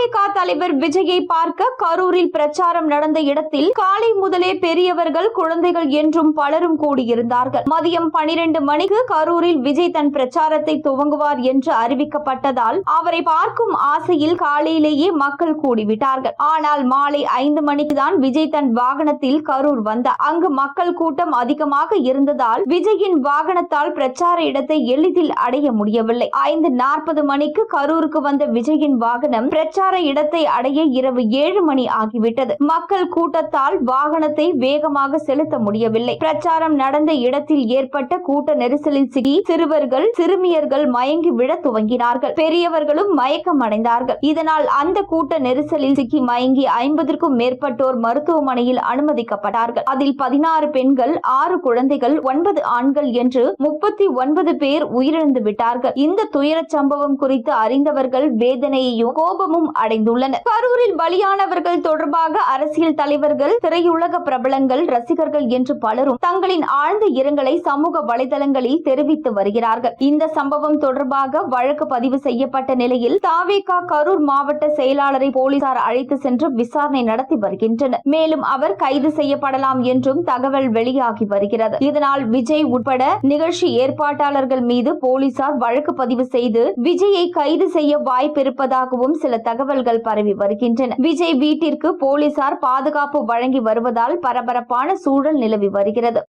தாவேகா தலைவர் விஜயை பார்க்க கரூரில் பிரச்சாரம் நடந்த இடத்தில் காலை முதலே பெரியவர்கள், குழந்தைகள் என்றும் பலரும் கூடியிருந்தார்கள். மதியம் 12 மணிக்கு கரூரில் விஜய் தன் பிரச்சாரத்தை துவங்குவார் என்று அறிவிக்கப்பட்டதால் அவரை பார்க்கும் ஆசையில் காலையிலேயே மக்கள் கூடிவிட்டார்கள். ஆனால் மாலை 5 மணிக்கு தான் விஜய் தன் வாகனத்தில் கரூர் வந்தார். அங்கு மக்கள் கூட்டம் அதிகமாக இருந்ததால் விஜயின் வாகனத்தால் பிரச்சார இடத்தை எளிதில் அடைய முடியவில்லை. 5:40 மணிக்கு கரூருக்கு வந்த விஜயின் வாகனம் பிரச்சார இடத்தை அடைய இரவு 7 மணி ஆகிவிட்டது. மக்கள் கூட்டத்தால் வாகனத்தை வேகமாக செலுத்த முடியவில்லை. பிரச்சாரம் நடந்த இடத்தில் ஏற்பட்ட கூட்ட நெரிசலில் சிக்கி சிறுவர்கள், சிறுமியர்கள் மயங்கி விழ துவங்கினார்கள். பெரியவர்களும் மயக்கம் அடைந்தார்கள். இதனால் அந்த கூட்ட நெரிசலில் சிக்கி மயங்கி 50க்கும் மேற்பட்டோர் மருத்துவமனையில் அனுமதிக்கப்பட்டார்கள். அதில் 16 பெண்கள், 6 குழந்தைகள், 9 ஆண்கள் என்று 39 பேர் உயிரிழந்து விட்டார்கள். இந்த துயர சம்பவம் குறித்து அறிந்தவர்கள் வேதனையையும் கோபமும் அடைந்துள்ளனர். கரூரில் பலியானவர்கள் தொடர்பாக அரசியல் தலைவர்கள், திரையுலக பிரபலங்கள், ரசிகர்கள் என்று பலரும் தங்களின் ஆழ்ந்த இரங்கலை சமூக வலைதளங்களில் தெரிவித்து வருகிறார்கள். இந்த சம்பவம் தொடர்பாக வழக்கு பதிவு செய்யப்பட்ட நிலையில் தாவேகா கரூர் மாவட்ட செயலாளரை போலீசார் அழைத்து சென்று விசாரணை நடத்தி வருகின்றனர். மேலும் அவர் கைது செய்யப்படலாம் என்றும் தகவல் வெளியாகி வருகிறது. இதனால் விஜய் உட்பட நிகழ்ச்சி ஏற்பாட்டாளர்கள் மீது போலீசார் வழக்கு பதிவு செய்து விஜயை கைது செய்ய வாய்ப்பிருப்பதாகவும் சில தகவல்கள் பரவி வருகின்றன. விஜய் வீட்டிற்கு போலீசார் பாதுகாப்பு வழங்கி வருவதால் பரபரப்பான சூழல் நிலவி வருகிறது.